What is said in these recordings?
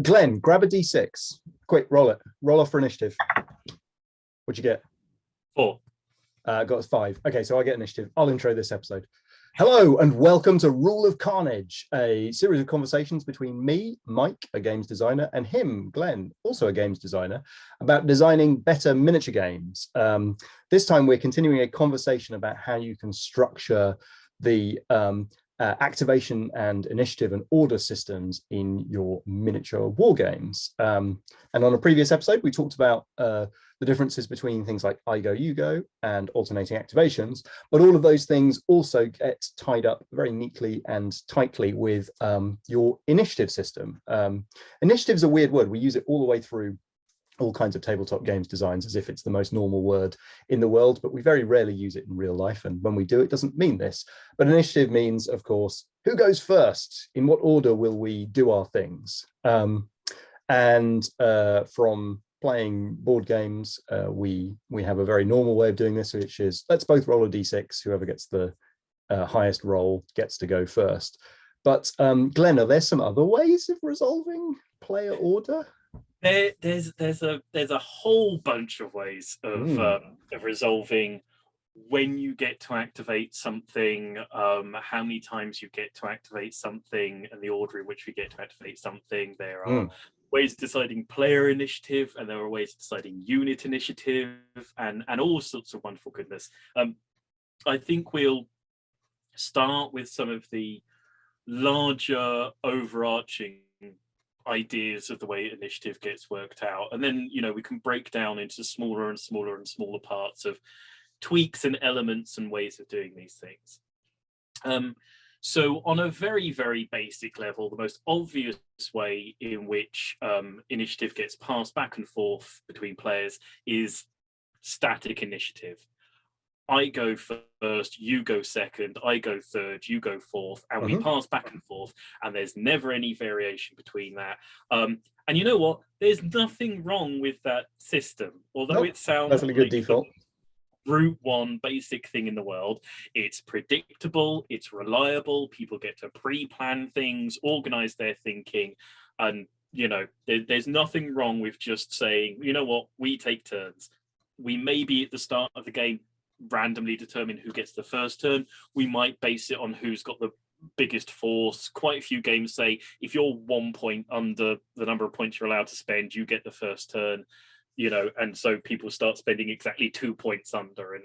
Glenn, grab a d6. Quick, roll it. Roll off for initiative. What'd you get? 4. Got us 5. Okay, so I get initiative. I'll intro this episode. Hello and welcome to Rule of Carnage, a series of conversations between me, Mike, a games designer, and him, Glenn, also a games designer, about designing better miniature games. This time we're continuing a conversation about how you can structure the activation and initiative and order systems in your miniature war games. And on a previous episode, we talked about the differences between things like I go, you go, and alternating activations, but all of those things also get tied up very neatly and tightly with your initiative system. Initiative is a weird word. We use it all the way through all kinds of tabletop games designs as if it's the most normal word in the world, but we very rarely use it in real life. And when we do, it doesn't mean this. But initiative means, of course, who goes first? In what order will we do our things? And from playing board games, we have a very normal way of doing this, which is let's both roll a d6. Whoever gets the highest roll gets to go first. But Glenn, are there some other ways of resolving player order? There's a whole bunch of ways of resolving when you get to activate something, how many times you get to activate something, and the order in which we get to activate something. There are ways of deciding player initiative, and there are ways of deciding unit initiative, and all sorts of wonderful goodness. I think we'll start with some of the larger overarching ideas of the way initiative gets worked out, and then we can break down into smaller and smaller and smaller parts of tweaks and elements and ways of doing these things. So on a very, very basic level, the most obvious way in which initiative gets passed back and forth between players is static initiative. I go first, you go second, I go third, you go fourth, and we pass back and forth, and there's never any variation between that. And you know what? There's nothing wrong with that system, although it sounds definitely good default. Route one basic thing in the world. It's predictable, it's reliable, people get to pre-plan things, organize their thinking, and there's nothing wrong with just saying, you know what, we take turns. We may be at the start of the game randomly determine who gets the first turn. We might base it on who's got the biggest force. Quite a few games say if you're 1 point under the number of points you're allowed to spend, you get the first turn. And so people start spending exactly 2 points under, and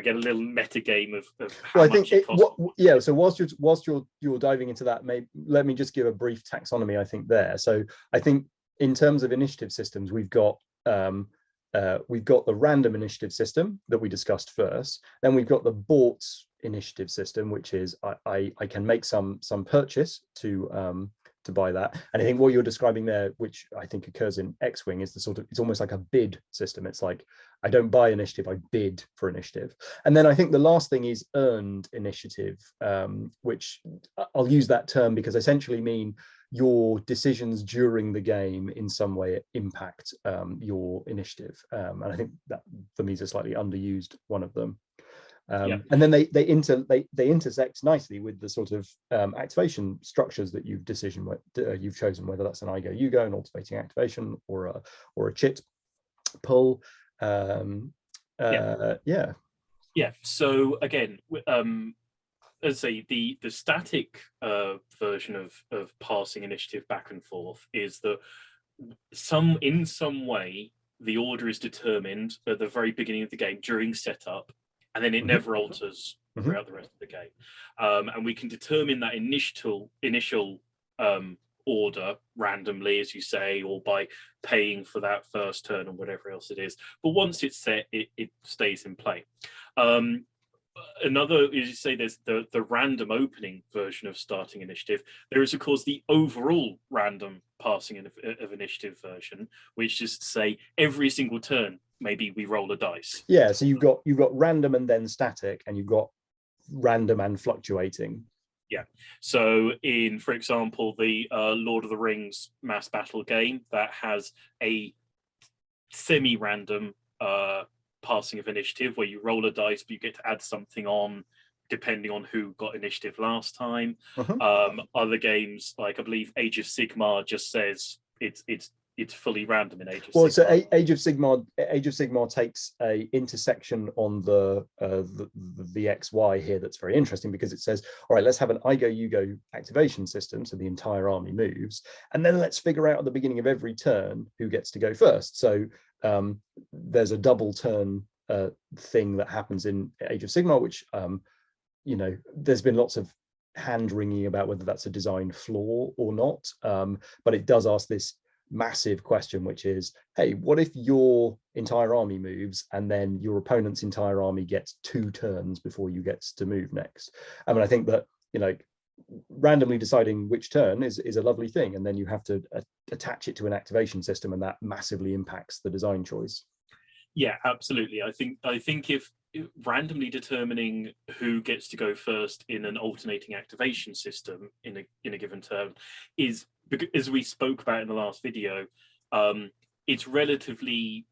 get a little meta game of how much it costs. So whilst you're diving into that, let me just give a brief taxonomy. I think there. So I think in terms of initiative systems, we've got the random initiative system that we discussed first. Then we've got the bought initiative system, which is I can make some purchase to buy that. And I think what you're describing there, which I think occurs in X-Wing, is it's almost like a bid system. It's like I don't buy initiative, I bid for initiative. And then I think the last thing is earned initiative, which I'll use that term because I essentially mean your decisions during the game in some way impact your initiative. And I think that for me is a slightly underused one of them. And then they intersect nicely with the sort of activation structures that you've chosen, whether that's an I go, you go, an alternating activation, or a chit pull. So again, as I say, the static version of passing initiative back and forth is that in some way the order is determined at the very beginning of the game during setup, and then it never alters throughout the rest of the game. And we can determine that initial order randomly, as you say, or by paying for that first turn or whatever else it is. But once it's set, it stays in play. Another, as you say, there's the random opening version of starting initiative. There is, of course, the overall random passing of initiative version, which is to say every single turn, maybe we roll a dice. Yeah, so you've got random and then static, and you've got random and fluctuating. Yeah. So in, for example, the Lord of the Rings mass battle game, that has a semi-random passing of initiative where you roll a dice, but you get to add something on depending on who got initiative last time. Other games, like I believe Age of Sigmar, just says it's fully random in Age of Well, Sigmar. so Age of Sigmar takes a intersection on the XY here that's very interesting, because it says, all right, let's have an I go, you go activation system, so the entire army moves, and then let's figure out at the beginning of every turn who gets to go first. So there's a double turn thing that happens in Age of Sigmar, which you know, there's been lots of hand wringing about whether that's a design flaw or not, but it does ask this massive question, which is, hey, what if your entire army moves and then your opponent's entire army gets 2 turns before you get to move next? I mean, I think that, you know, randomly deciding which turn is a lovely thing, and then you have to attach it to an activation system, and that massively impacts the design choice. Yeah, absolutely. I think if randomly determining who gets to go first in an alternating activation system in a given turn is, as we spoke about in the last video, it's relatively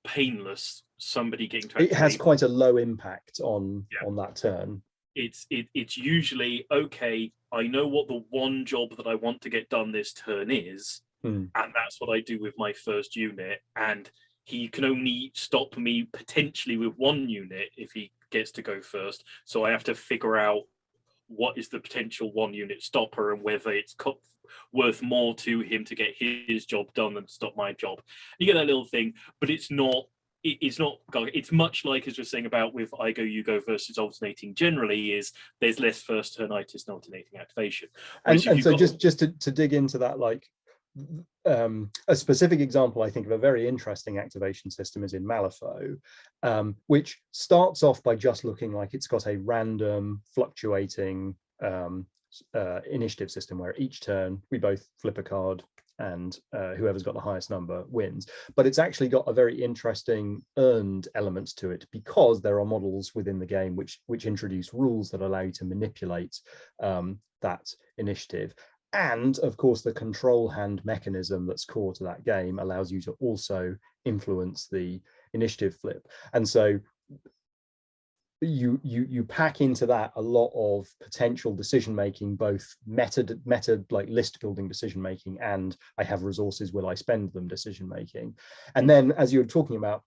painless. Somebody getting to activate. It has quite a low impact on that turn. It's usually, okay, I know what the one job that I want to get done this turn is, and that's what I do with my first unit, and he can only stop me potentially with 1 unit if he gets to go first. So I have to figure out what is the potential 1 unit stopper, and whether it's worth more to him to get his job done than stop my job. You get that little thing, but it's not. It's much like, as we're saying about with I go, you go versus alternating generally, is there's less first turnitis and alternating activation. And so just to dig into that, like a specific example, I think, of a very interesting activation system is in Malefo, which starts off by just looking like it's got a random fluctuating initiative system where each turn we both flip a card, and whoever's got the highest number wins. But it's actually got a very interesting earned element to it, because there are models within the game which introduce rules that allow you to manipulate that initiative. And of course, the control hand mechanism that's core to that game allows you to also influence the initiative flip. And so you pack into that a lot of potential decision making, both meta like list building decision making, and I have resources, will I spend them decision making. And then, as you were talking about,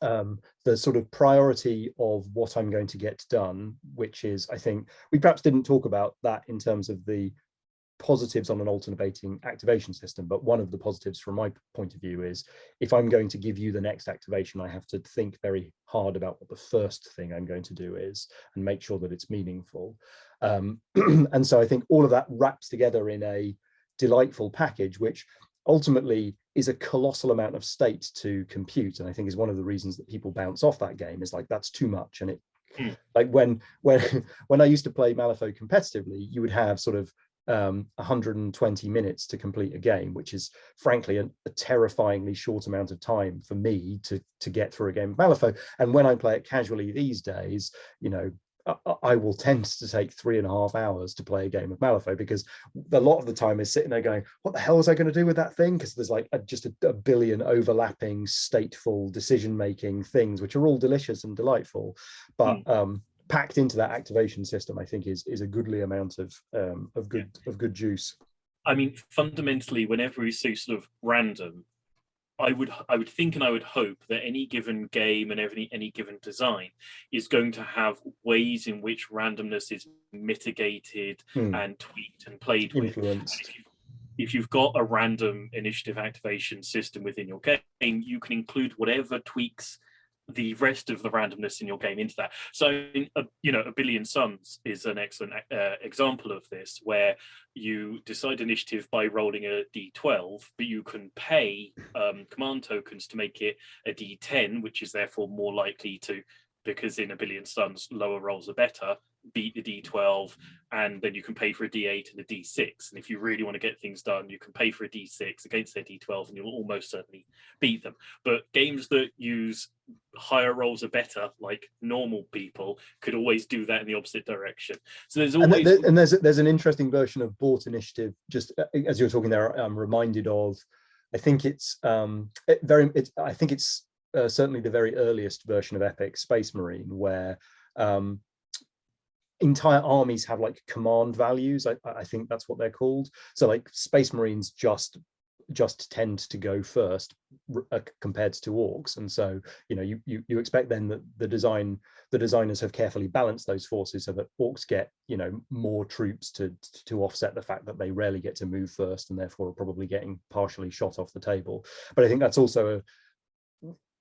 the sort of priority of what I'm going to get done, which is, I think we perhaps didn't talk about that in terms of the positives on an alternating activation system, but one of the positives from my point of view is, if I'm going to give you the next activation, I have to think very hard about what the first thing I'm going to do is, and make sure that it's meaningful. And so I think all of that wraps together in a delightful package, which ultimately is a colossal amount of state to compute, and I think is one of the reasons that people bounce off that game, is like, that's too much. And it like when I used to play Malefo competitively, you would have sort of 120 minutes to complete a game, which is frankly a terrifyingly short amount of time for me to get through a game of Malefo. And when I play it casually these days, you know, I will tend to take 3.5 hours to play a game of Malefo, because a lot of the time is sitting there going, what the hell was I going to do with that thing? Because there's like just a billion overlapping stateful decision-making things, which are all delicious and delightful, but packed into that activation system, I think is a goodly amount of good juice. I mean, fundamentally, whenever we say sort of random, I would think, and I would hope, that any given game and any given design is going to have ways in which randomness is mitigated and tweaked and played with. And if you've got a random initiative activation system within your game, you can include whatever tweaks the rest of the randomness in your game into that. So, you know, A Billion Suns is an excellent example of this, where you decide initiative by rolling a d12, but you can pay command tokens to make it a d10, which is therefore more likely to, because in A Billion Suns, lower rolls are better, beat the d12, and then you can pay for a d8 and a d6. And if you really want to get things done, you can pay for a d6 against their d12, and you'll almost certainly beat them. But games that use higher rolls are better, like normal people, could always do that in the opposite direction. So there's always there's an interesting version of bought initiative. Just as you were talking there, I'm reminded of, I think it's certainly the very earliest version of Epic, Space Marine, where entire armies have like command values. I think that's what they're called. So like Space Marines just just tend to go first compared to orcs, and so you expect then that the designers have carefully balanced those forces so that orcs get more troops to offset the fact that they rarely get to move first and therefore are probably getting partially shot off the table. But I think that's also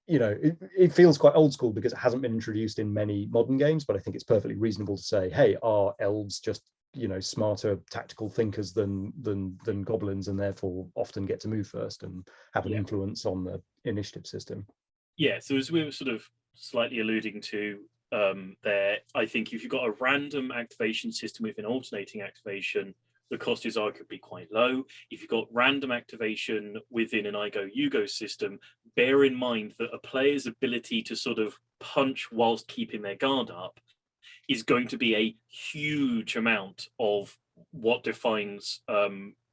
it feels quite old school because it hasn't been introduced in many modern games, but I think it's perfectly reasonable to say, hey, are elves just smarter tactical thinkers than goblins, and therefore often get to move first and have an influence on the initiative system? Yeah, so as we were sort of slightly alluding to there, I think if you've got a random activation system with an alternating activation, the cost is arguably quite low. If you've got random activation within an I go, you go system, bear in mind that a player's ability to sort of punch whilst keeping their guard up is going to be a huge amount of what defines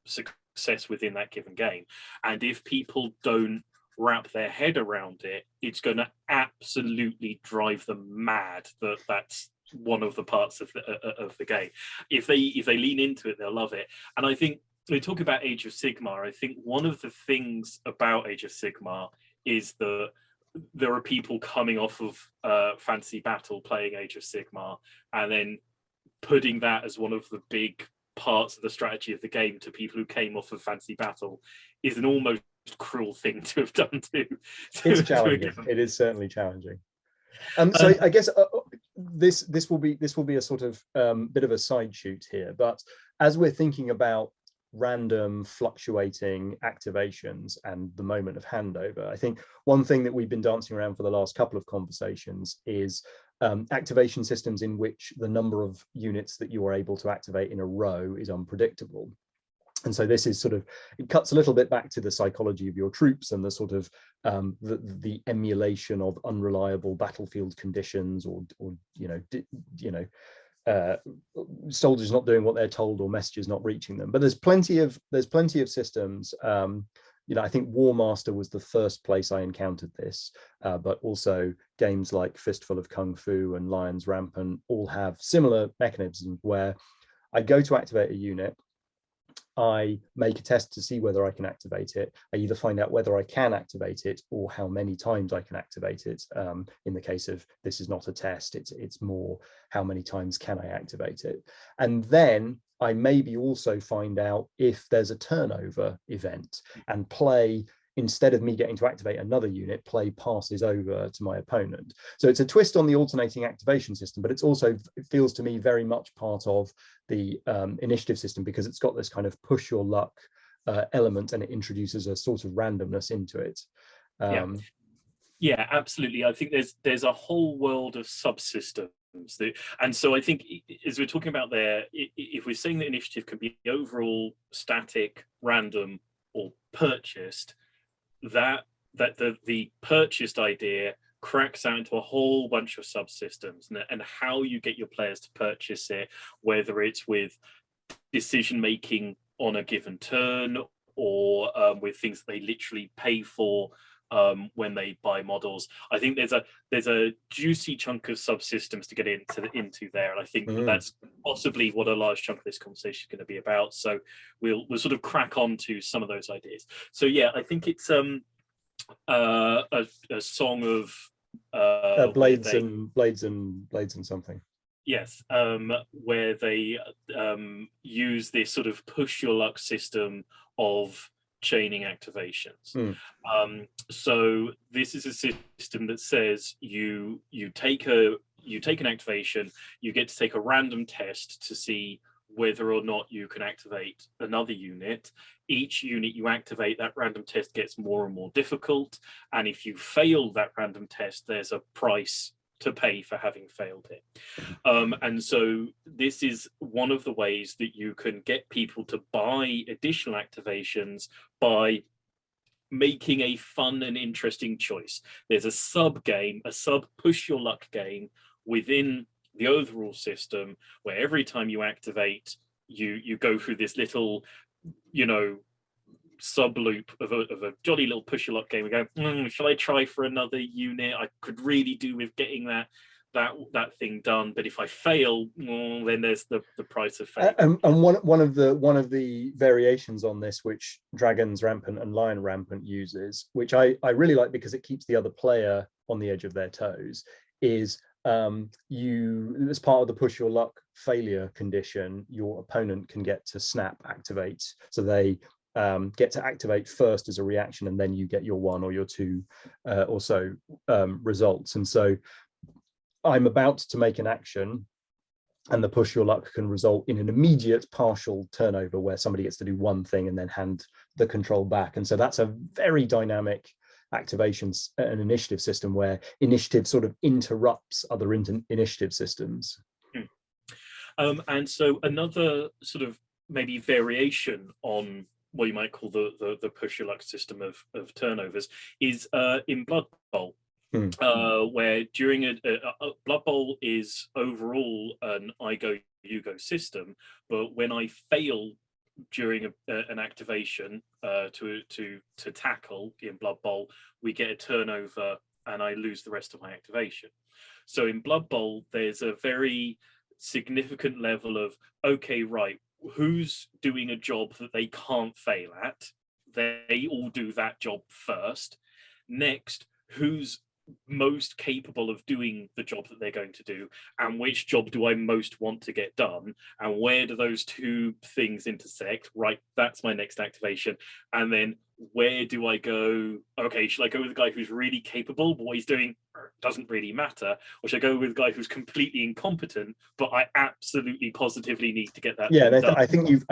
success within that given game. And if people don't wrap their head around it, it's going to absolutely drive them mad that that's one of the parts of the game. If they lean into it, they'll love it. And I think when we talk about Age of Sigmar, I think one of the things about Age of Sigmar is that there are people coming off of Fantasy Battle playing Age of Sigmar and then putting that as one of the big parts of the strategy of the game to people who came off of Fantasy Battle is an almost cruel thing to have done to it's challenging. It is certainly challenging. So I guess this will be a sort of bit of a side shoot here, but as we're thinking about random fluctuating activations and the moment of handover, I think one thing that we've been dancing around for the last couple of conversations is activation systems in which the number of units that you are able to activate in a row is unpredictable. And so this is sort of, it cuts a little bit back to the psychology of your troops and the sort of the emulation of unreliable battlefield conditions, or soldiers not doing what they're told or messages not reaching them. But there's plenty of systems. I think War Master was the first place I encountered this, but also games like Fistful of Kung Fu and Lions Rampant all have similar mechanisms where I go to activate a unit, I make a test to see whether I can activate it. I either find out whether I can activate it or how many times I can activate it. In the case of this is not a test, it's more how many times can I activate it. And then I maybe also find out if there's a turnover event and play, instead of me getting to activate another unit, play passes over to my opponent. So it's a twist on the alternating activation system, but it's also, it feels to me very much part of the initiative system because it's got this kind of push your luck element, and it introduces a sort of randomness into it. Yeah, absolutely. I think there's a whole world of subsystems. And so I think, as we're talking about there, if we're saying that initiative can be overall static, random, or purchased, that the purchased idea cracks out into a whole bunch of subsystems, and how you get your players to purchase it, whether it's with decision making on a given turn or with things that they literally pay for when they buy models. I think there's a juicy chunk of subsystems to get into there, and I think that's possibly what a large chunk of this conversation is going to be about. So we'll sort of crack on to some of those ideas. So yeah, I think it's a song of blades and something. Yes, where they use this sort of push your luck system of chaining activations. So this is a system that says you take an activation, you get to take a random test to see whether or not you can activate another unit. Each unit you activate, that random test gets more and more difficult, and if you fail that random test, there's a price to pay for having failed it. And so this is one of the ways that you can get people to buy additional activations by making a fun and interesting choice. There's a sub push your luck game within the overall system, where every time you activate, you go through this little, sub loop of a jolly little push your luck game. We go, shall I try for another unit? I could really do with getting that that thing done. But if I fail, well, then there's the price of failure. And one of the variations on this, which Dragons Rampant and Lion Rampant uses, which I really like because it keeps the other player on the edge of their toes, is you, as part of the push your luck failure condition, your opponent can get to snap activate, so they get to activate first as a reaction, and then you get your one or your two or so results. And so I'm about to make an action, and the push your luck can result in an immediate partial turnover where somebody gets to do one thing and then hand the control back. And so that's a very dynamic activations and initiative system where initiative sort of interrupts other initiative systems. And so another sort of maybe variation on what you might call the push your luck system of turnovers is in Blood Bowl. Where during a Blood Bowl is overall an I go you go system, but when I fail during an activation to tackle in Blood Bowl, we get a turnover and I lose the rest of my activation. So in Blood Bowl, there's a very significant level of, okay, right, who's doing a job that they can't fail at? They all do that job first. Next, who's most capable of doing the job that they're going to do, and which job do I most want to get done, and where do those two things intersect? Right, that's my next activation. And then where do I go? Okay, should I go with the guy who's really capable but what he's doing doesn't really matter, or should I go with the guy who's completely incompetent but I absolutely positively need to get that done? I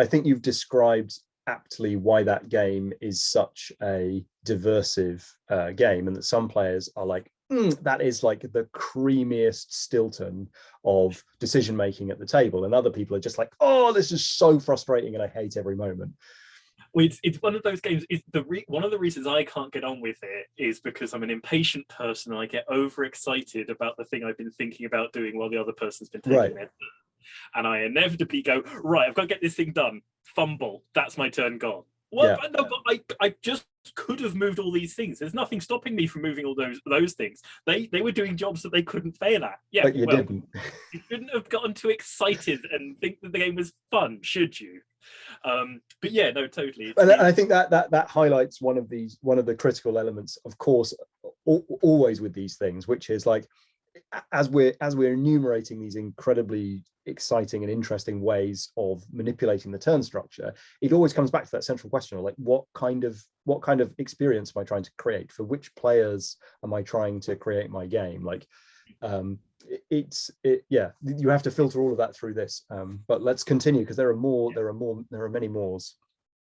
think you've described aptly why that game is such a diversive game, and that some players are like, that is like the creamiest Stilton of decision making at the table, and other people are just like, oh, this is so frustrating and I hate every moment. Well, it's one of those games. One of the reasons I can't get on with it is because I'm an impatient person and I get overexcited about the thing I've been thinking about doing while the other person's been taking their turn. And I inevitably go, right, I've got to get this thing done. Fumble. That's my turn gone. Well, yeah. No, but I just could have moved all these things. There's nothing stopping me from moving all those things. They were doing jobs that they couldn't fail at. Yeah, but you didn't. You shouldn't have gotten too excited and think that the game was fun, should you? But yeah, no, totally. And I think that highlights one of the critical elements, of course, always with these things, which is like, as we're enumerating these incredibly exciting and interesting ways of manipulating the turn structure, it always comes back to that central question of like, what kind of experience am I trying to create? For which players am I trying to create my game? Like, you have to filter all of that through this. But let's continue, because there are many mores.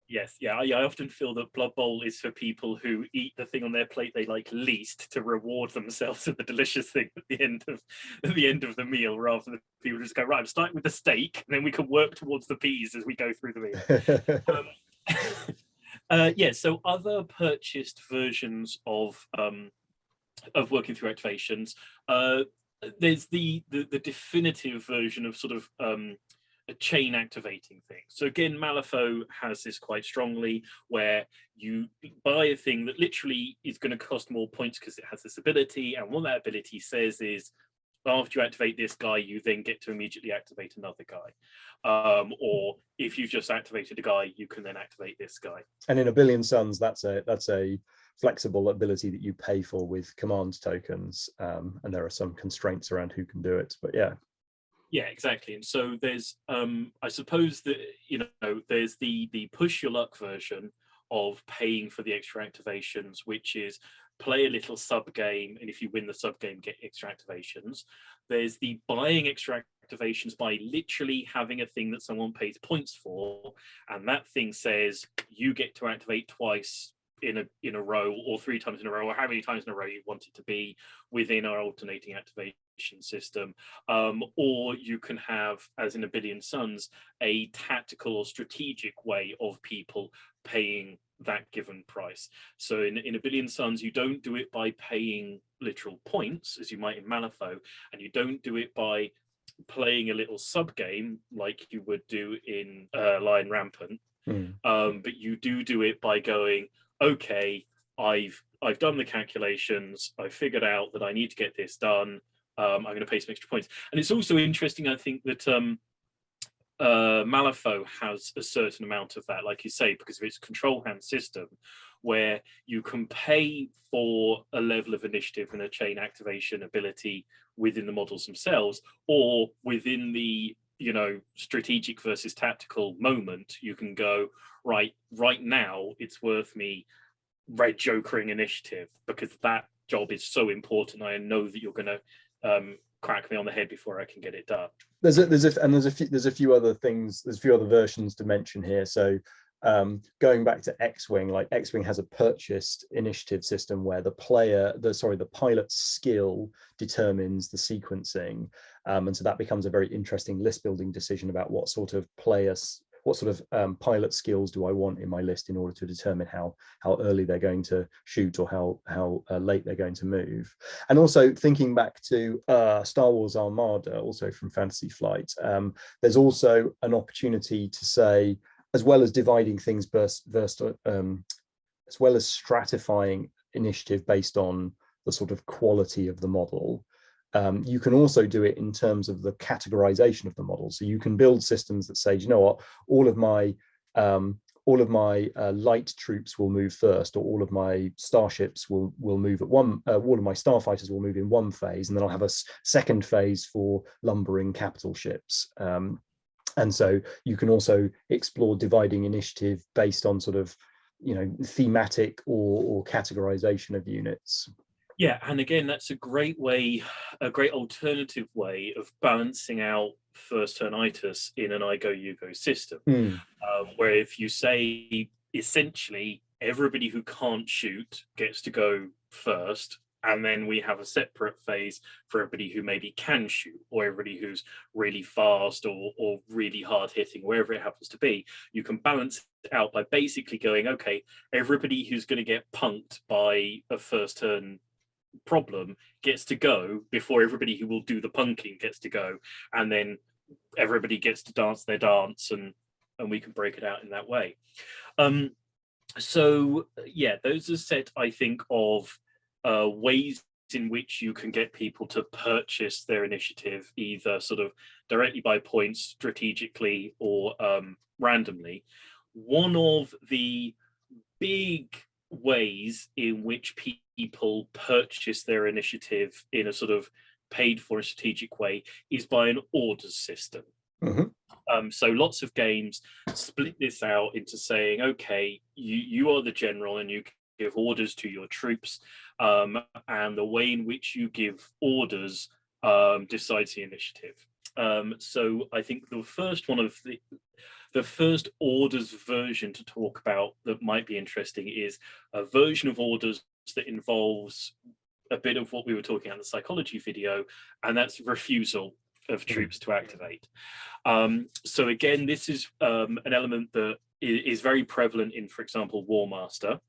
Yes, yeah, I often feel that Blood Bowl is for people who eat the thing on their plate they like least to reward themselves with the delicious thing at the end of the meal, rather than people just go, right, I'm starting with the steak, and then we can work towards the peas as we go through the meal. Yeah, so other purchased versions of working through activations. There's the definitive version of sort of a chain activating thing. So again, Malefo has this quite strongly, where you buy a thing that literally is going to cost more points because it has this ability, and what that ability says is, after you activate this guy, you then get to immediately activate another guy. Or if you've just activated a guy, you can then activate this guy. And in A Billion Suns, that's a flexible ability that you pay for with command tokens, and there are some constraints around who can do it, but yeah. Yeah, exactly. And so there's, I suppose that, there's the push your luck version of paying for the extra activations, which is play a little sub game, and if you win the sub game, get extra activations. There's the buying extra activations by literally having a thing that someone pays points for, and that thing says you get to activate twice in a row, or 3 times in a row, or how many times in a row you want it to be within our alternating activation system. Or you can have, as in A Billion Suns, a tactical or strategic way of people paying that given price. So in A Billion Suns, you don't do it by paying literal points as you might in Malefo, and you don't do it by playing a little sub game like you would do in Lion Rampant. But you do it by going, okay, I've done the calculations, I've figured out that I need to get this done. I'm going to pay some extra points. And it's also interesting, I think, that Malefo has a certain amount of that, like you say, because of its control hand system, where you can pay for a level of initiative and a chain activation ability within the models themselves, or within the strategic versus tactical moment. You can go, right now it's worth me red jokering initiative because that job is so important. I know that you're going to crack me on the head before I can get it done. There's a few other things. There's a few other versions to mention here. So going back to X-Wing, like X-Wing has a purchased initiative system where the pilot's skill determines the sequencing, and so that becomes a very interesting list building decision about what sort of pilot skills do I want in my list in order to determine how early they're going to shoot or how late they're going to move. And also thinking back to Star Wars Armada, also from Fantasy Flight, there's also an opportunity to say, as well as dividing things as well as stratifying initiative based on the sort of quality of the model, you can also do it in terms of the categorization of the model. So you can build systems that say, you know what, all of my light troops will move first, or all of my starships will move at one. All of my starfighters will move in one phase, and then I'll have a second phase for lumbering capital ships. And so you can also explore dividing initiative based on sort of, thematic or categorization of units. Yeah, and again, that's a great alternative way of balancing out first turn itis in an I go you go system, where if you say essentially everybody who can't shoot gets to go first, and then we have a separate phase for everybody who maybe can shoot, or everybody who's really fast or really hard hitting, wherever it happens to be. You can balance it out by basically going, okay, everybody who's going to get punked by a first turn problem gets to go before everybody who will do the punking gets to go, and then everybody gets to dance their dance, and we can break it out in that way. So yeah, those are set, I think, of ways in which you can get people to purchase their initiative, either sort of directly by points, strategically, or randomly. One of the big ways in which people purchase their initiative in a sort of paid for a strategic way is by an orders system. So lots of games split this out into saying, okay, you are the general and you give orders to your troops, and the way in which you give orders decides the initiative. So I think the first orders version to talk about that might be interesting is a version of orders that involves a bit of what we were talking about in the psychology video, and that's refusal of troops to activate. So again, this is an element that is very prevalent in, for example, War Master.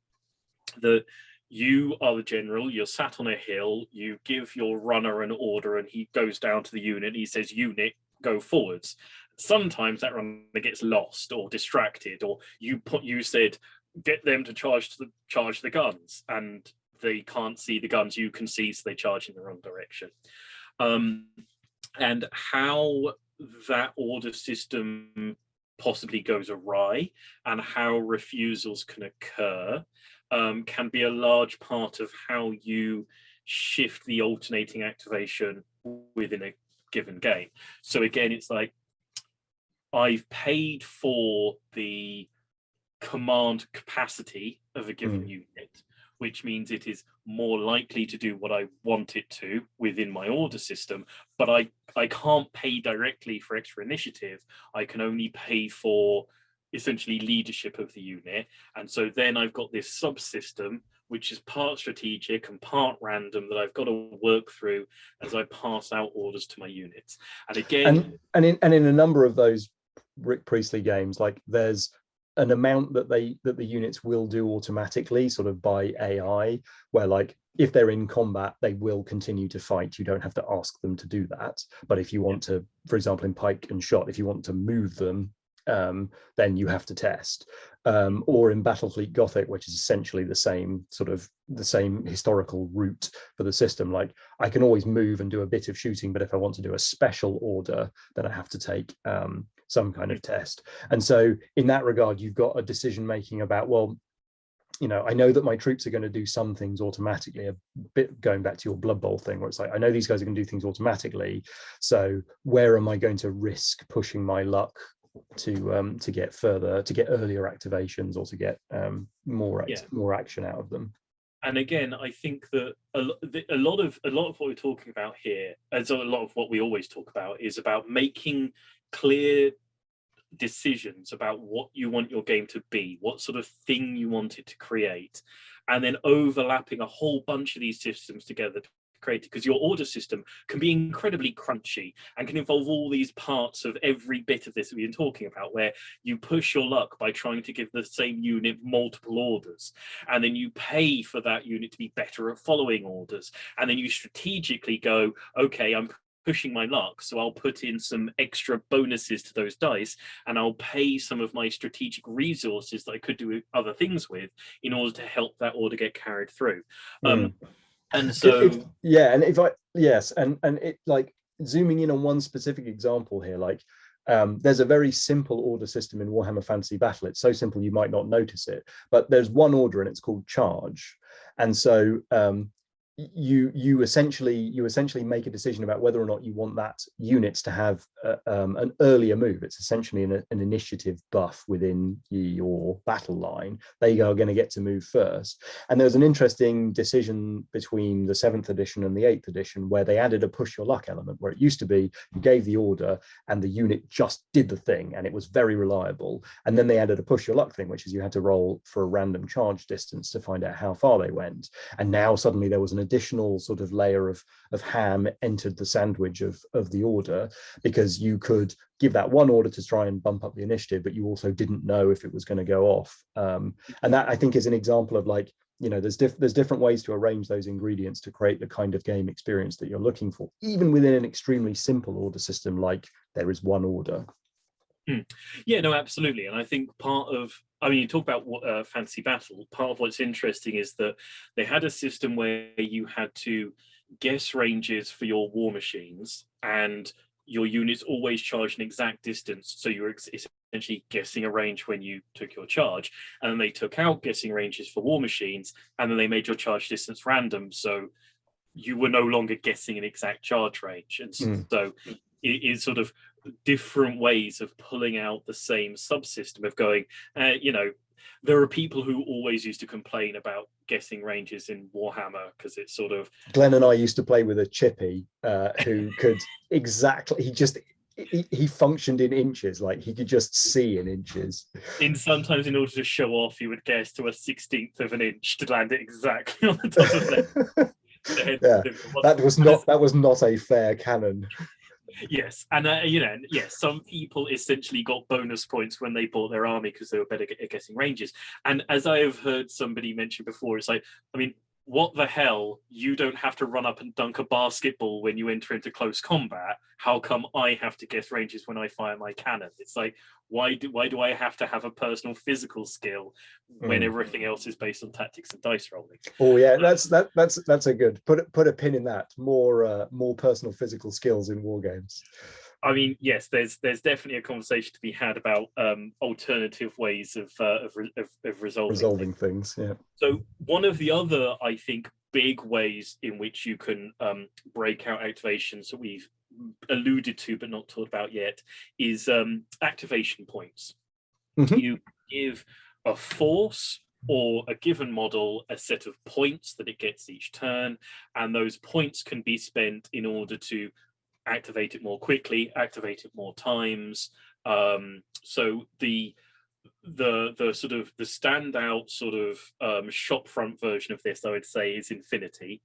That you are the general, you're sat on a hill, you give your runner an order, and he goes down to the unit, he says, unit, go forwards. Sometimes that runner gets lost or distracted, or you said, get them to charge the guns, and they can't see the guns you can see, so they charge in the wrong direction. And how that order system possibly goes awry and how refusals can occur can be a large part of how you shift the alternating activation within a given game. So again, it's like, I've paid for the command capacity of a given unit, which means it is more likely to do what I want it to within my order system, but I can't pay directly for extra initiative. I can only pay for essentially leadership of the unit. And so then I've got this subsystem, which is part strategic and part random, that I've got to work through as I pass out orders to my units. And again, and in a number of those Rick Priestley games, like there's an amount that the units will do automatically, sort of by AI, where like if they're in combat, they will continue to fight. You don't have to ask them to do that. But if you want to, for example, in pike and shot, if you want to move them, then you have to test. Or in Battlefleet Gothic, which is essentially the same historical route for the system. Like I can always move and do a bit of shooting, but if I want to do a special order, then I have to take some kind of test. And so in that regard, you've got a decision making about, well, I know that my troops are going to do some things automatically, a bit going back to your Blood Bowl thing, where it's like, I know these guys are going to do things automatically. So where am I going to risk pushing my luck to get further, to get earlier activations, or to get more action out of them? And again, I think that a lot of what we're talking about here, as a lot of what we always talk about, is about making clear decisions about what you want your game to be, what sort of thing you want it to create, and then overlapping a whole bunch of these systems together to create it. Because your order system can be incredibly crunchy and can involve all these parts of every bit of this that we've been talking about, where you push your luck by trying to give the same unit multiple orders, and then you pay for that unit to be better at following orders, and then you strategically go, okay, I'm pushing my luck, so I'll put in some extra bonuses to those dice, and I'll pay some of my strategic resources that I could do other things with in order to help that order get carried through. And so and it, like, zooming in on one specific example here, like there's a very simple order system in Warhammer Fantasy Battle. It's so simple you might not notice it, but there's one order and it's called charge. And so you essentially make a decision about whether or not you want that units to have an earlier move. It's essentially an initiative buff within your battle line. They are going to get to move first. And there's an interesting decision between the 7th edition and the 8th edition where they added a push your luck element, where it used to be you gave the order and the unit just did the thing and it was very reliable. And then they added a push your luck thing, which is you had to roll for a random charge distance to find out how far they went. And now suddenly there was an additional sort of layer of ham entered the sandwich of the order, because you could give that one order to try and bump up the initiative, but you also didn't know if it was going to go off. And that, I think, is an example of, like, there's different ways to arrange those ingredients to create the kind of game experience that you're looking for, even within an extremely simple order system like there is one order. Yeah, no, absolutely. And I think you talk about Fantasy Battle, part of what's interesting is that they had a system where you had to guess ranges for your war machines, and your units always charged an exact distance. So you were essentially guessing a range when you took your charge. And then they took out guessing ranges for war machines, and then they made your charge distance random. So you were no longer guessing an exact charge range. And so it is sort of different ways of pulling out the same subsystem of going, there are people who always used to complain about guessing ranges in Warhammer because it's sort of... Glenn and I used to play with a chippy who could he functioned in inches, like he could just see in inches. Sometimes in order to show off, he would guess to a 16th of an inch to land it exactly on the top of the head. That was not a fair cannon. Yes, and some people essentially got bonus points when they bought their army because they were better at guessing ranges. And as I have heard somebody mention before, it's like, what the hell? You don't have to run up and dunk a basketball when you enter into close combat. How come I have to guess ranges when I fire my cannon? It's like, why do I have to have a personal physical skill when everything else is based on tactics and dice rolling? Oh yeah, that's a good put a pin in that. More personal physical skills in war games. Yes, there's definitely a conversation to be had about alternative ways of resolving things. Yeah. So one of the other, I think, big ways in which you can break out activations that we've alluded to but not talked about yet is activation points. You give a force or a given model a set of points that it gets each turn, and those points can be spent in order to activate it more quickly, activate it more times. So the sort of the standout sort of shop front version of this, I would say, is Infinity,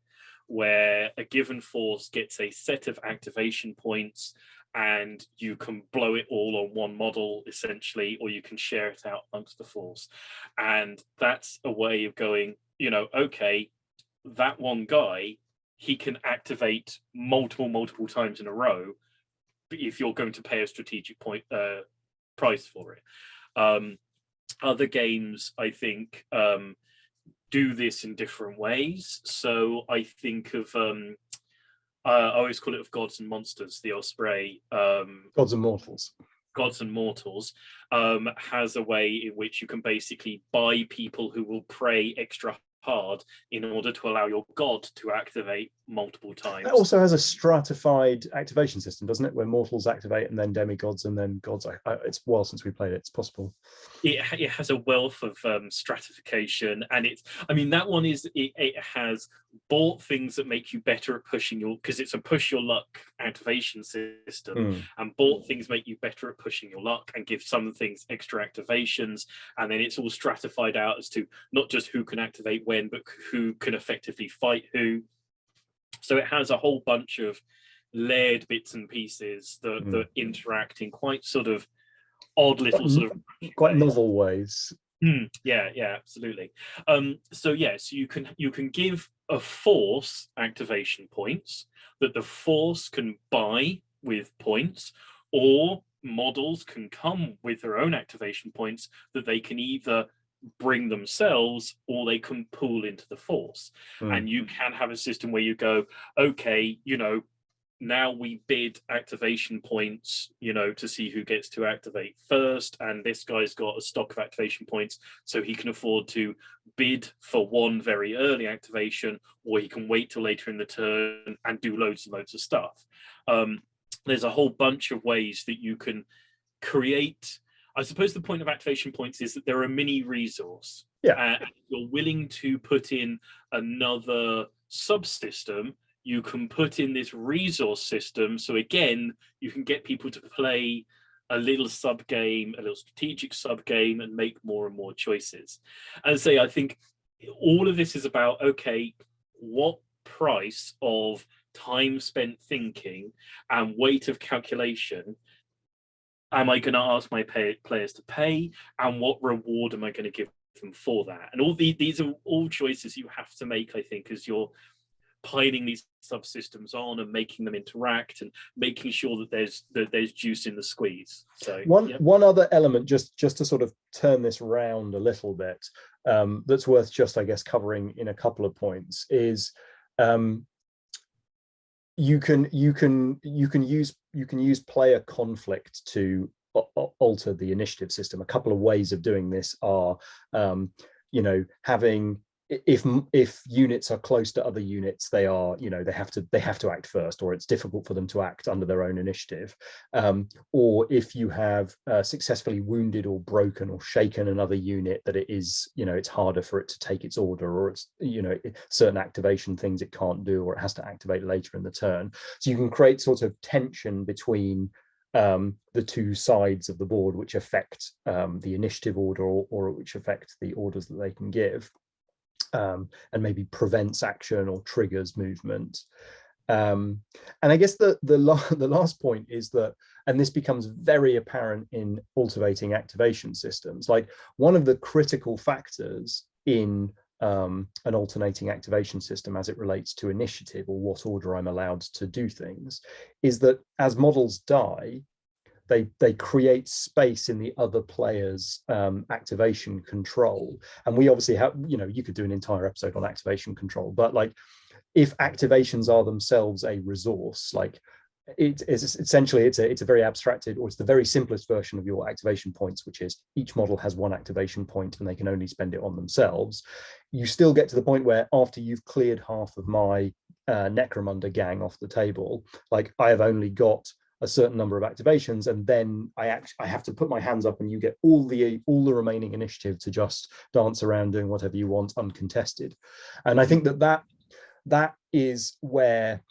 where a given force gets a set of activation points and you can blow it all on one model essentially, or you can share it out amongst the force. And that's a way of going, okay, that one guy, he can activate multiple times in a row. But if you're going to pay a strategic price for it. Other games, I think, do this in different ways. So I think of I always call it of Gods and Monsters, the Osprey. Gods and Mortals. Gods and Mortals has a way in which you can basically buy people who will pray extra hard in order to allow your god to activate multiple times. It also has a stratified activation system, doesn't it? Where mortals activate and then demigods and then gods. It's a while since we played it. It's possible. It has a wealth of stratification, and that one is it has bought things that make you better at pushing your, because it's a push your luck activation system, and bought things make you better at pushing your luck and give some things extra activations, and then it's all stratified out as to not just who can activate when, but who can effectively fight who. So it has a whole bunch of layered bits and pieces that interact in quite sort of odd little sort of quite novel ways. Yeah, absolutely. So you can give a force activation points that the force can buy with points, or models can come with their own activation points that they can either bring themselves or they can pool into the force. And you can have a system where you go, okay, now we bid activation points, to see who gets to activate first, and this guy's got a stock of activation points, so he can afford to bid for one very early activation, or he can wait till later in the turn and do loads and loads of stuff. There's a whole bunch of ways that you can create. I suppose the point of activation points is that they're a mini resource. And if you're willing to put in another subsystem, you can put in this resource system. So again, you can get people to play a little sub game, a little strategic sub game, and make more and more choices. And I think all of this is about, okay, what price of time spent thinking and weight of calculation am I going to ask my players to pay, and what reward am I going to give them for that? And all these are all choices you have to make, I think, as you're piling these subsystems on and making them interact and making sure that there's juice in the squeeze. So one other element, just to sort of turn this round a little bit, that's worth just, I guess, covering in a couple of points is you can use player conflict to alter the initiative system. A couple of ways of doing this are having, if units are close to other units, they are, they have to act first, or it's difficult for them to act under their own initiative. Or if you have successfully wounded or broken or shaken another unit, that it is, it's harder for it to take its order, or it's, certain activation things it can't do, or it has to activate later in the turn. So you can create sort of tension between the two sides of the board, which affect the initiative order, or which affect the orders that they can give. And maybe prevents action or triggers movement. And I guess the last point is that, and this becomes very apparent in alternating activation systems, like one of the critical factors in an alternating activation system as it relates to initiative, or what order I'm allowed to do things, is that as models die, they create space in the other player's activation control. And we obviously have, you could do an entire episode on activation control, but like if activations are themselves a resource, like it is essentially, it's a very abstracted, or it's the very simplest version of your activation points, which is each model has one activation point and they can only spend it on themselves. You still get to the point where after you've cleared half of my Necromunda gang off the table, like I have only got a certain number of activations, and then I have to put my hands up, and you get all the remaining initiative to just dance around doing whatever you want uncontested. And I think that is where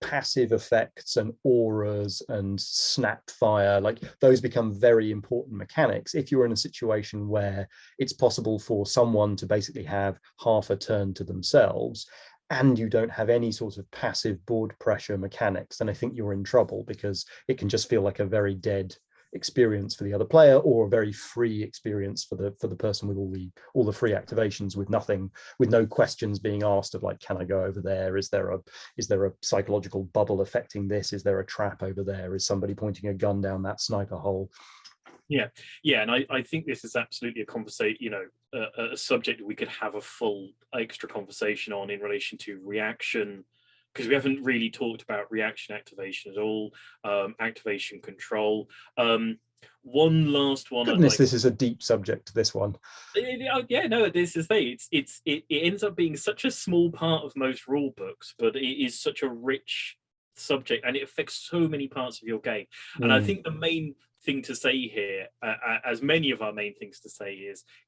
passive effects and auras and snap fire, like those become very important mechanics if you're in a situation where it's possible for someone to basically have half a turn to themselves and you don't have any sort of passive board pressure mechanics. Then I think you're in trouble, because it can just feel like a very dead experience for the other player, or a very free experience for the person with all the free activations, with no questions being asked of like, can I go over there? Is there a psychological bubble affecting this? Is there a trap over there? Is somebody pointing a gun down that sniper hole? Yeah, yeah, and I think this is absolutely a conversation, a subject that we could have a full extra conversation on in relation to reaction, because we haven't really talked about reaction activation at all, activation control. One last one I'd Goodness, like. this is a deep subject, this one. Yeah, no, this is the it ends up being such a small part of most rule books, but it is such a rich subject, and it affects so many parts of your game. And I think the main thing to say here, as many of our main things to say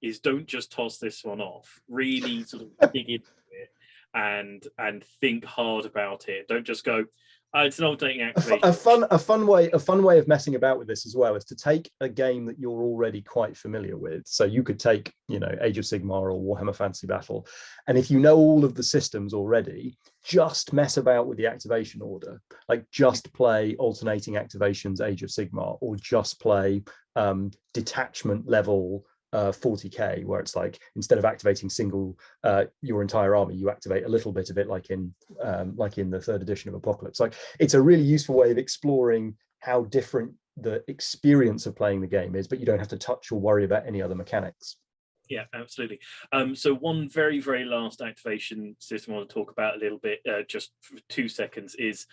is don't just toss this one off. Really sort of dig into it and think hard about it. Don't just go, it's an alternating activation. A fun way of messing about with this as well is to take a game that you're already quite familiar with. So you could take, Age of Sigmar or Warhammer Fantasy Battle, and if you know all of the systems already, just mess about with the activation order. Like just play alternating activations Age of Sigmar, or just play detachment level 40k, where it's like instead of activating your entire army, you activate a little bit of it, like in the third edition of Apocalypse. Like it's a really useful way of exploring how different the experience of playing the game is, but you don't have to touch or worry about any other mechanics. Yeah, absolutely. So one very, very last activation system I want to talk about a little bit, just for 2 seconds, is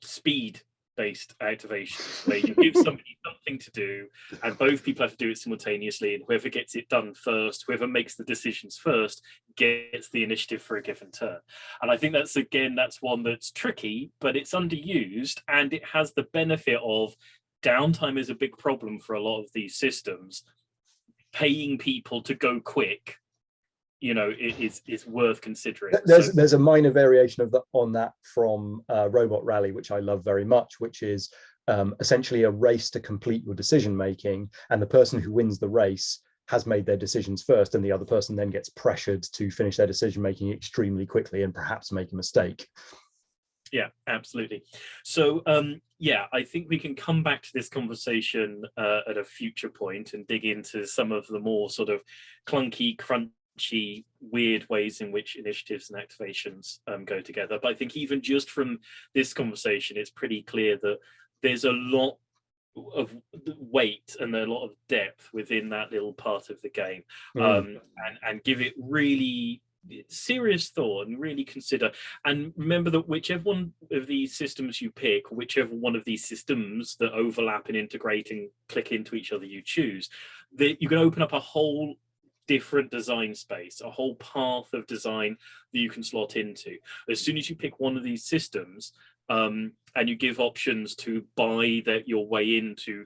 speed based activations, where you give somebody something to do and both people have to do it simultaneously, and whoever gets it done first, whoever makes the decisions first, gets the initiative for a given turn. And I think that's one that's tricky, but it's underused, and it has the benefit of downtime is a big problem for a lot of these systems. Paying people to go quick, is worth considering. There's a minor variation on that from Robot Rally, which I love very much, which is essentially a race to complete your decision making, and the person who wins the race has made their decisions first, and the other person then gets pressured to finish their decision making extremely quickly and perhaps make a mistake. Yeah, absolutely. So I think we can come back to this conversation at a future point and dig into some of the more sort of clunky, crunchy, weird ways in which initiatives and activations go together. But I think even just from this conversation, it's pretty clear that there's a lot of weight and a lot of depth within that little part of the game, and give it really serious thought and really consider. And remember that whichever one of these systems you pick, whichever one of these systems that overlap and integrate and click into each other you choose, that you can open up a whole different design space, a whole path of design that you can slot into. As soon as you pick one of these systems, and you give options to buy your way into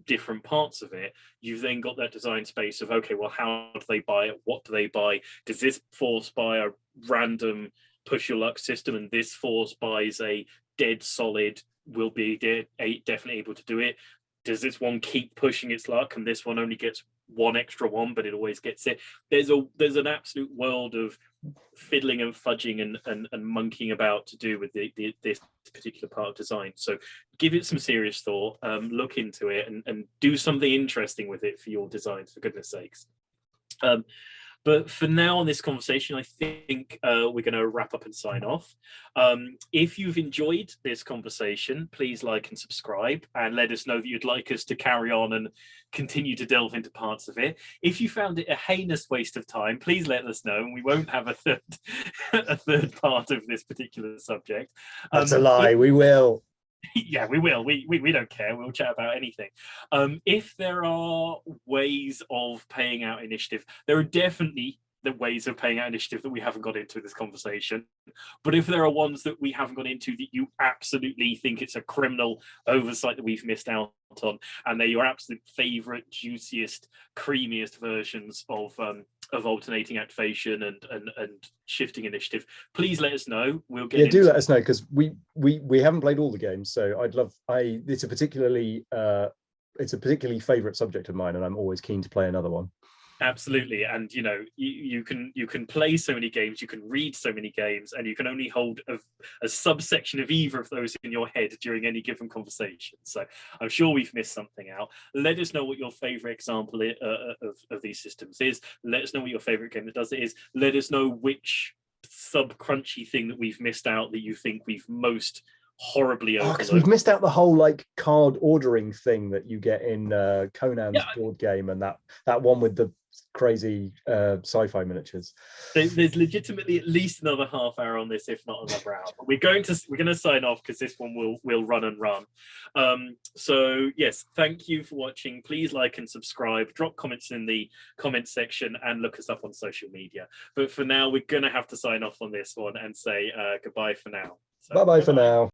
different parts of it, you've then got that design space of, okay, well, how do they buy it? What do they buy? Does this force buy a random push your luck system, and this force buys a dead solid, will be definitely able to do it? Does this one keep pushing its luck, and this one only gets one extra one, but it always gets it? There's an absolute world of fiddling and fudging and monkeying about to do with this particular part of design. So give it some serious thought, look into it, and do something interesting with it for your designs, for goodness sakes. But for now on this conversation, I think we're going to wrap up and sign off. If you've enjoyed this conversation, please like and subscribe, and let us know that you'd like us to carry on and continue to delve into parts of it. If you found it a heinous waste of time, please let us know, and we won't have a third part of this particular subject. That's a lie. We will. Yeah, we will. We don't care. We'll chat about anything. If there are ways of paying out initiative, there are definitely the ways of paying out initiative that we haven't got into this conversation. But if there are ones that we haven't got into that you absolutely think it's a criminal oversight that we've missed out on, and they're your absolute favorite, juiciest, creamiest versions of alternating activation and shifting initiative, please let us know. We'll get do let us know, because we haven't played all the games, so it's a particularly favorite subject of mine, and I'm always keen to play another one. Absolutely. And you can play so many games, you can read so many games, and you can only hold a subsection of either of those in your head during any given conversation. So I'm sure we've missed something out. Let us know what your favorite example of these systems is. Let us know what your favorite game that does it is. Let us know which sub crunchy thing that we've missed out that you think we've most horribly because we've overlooked. missed out the whole like card ordering thing that you get in Conan's Yeah, board game, and that one with the crazy sci-fi miniatures. there's legitimately at least another half hour on this, if not another hour. But we're going to sign off because this one will run and run. So yes, thank you for watching. Please like and subscribe. Drop comments in the comment section and look us up on social media. But for now, we're going to have to sign off on this one and say goodbye for now. So, Bye bye for now.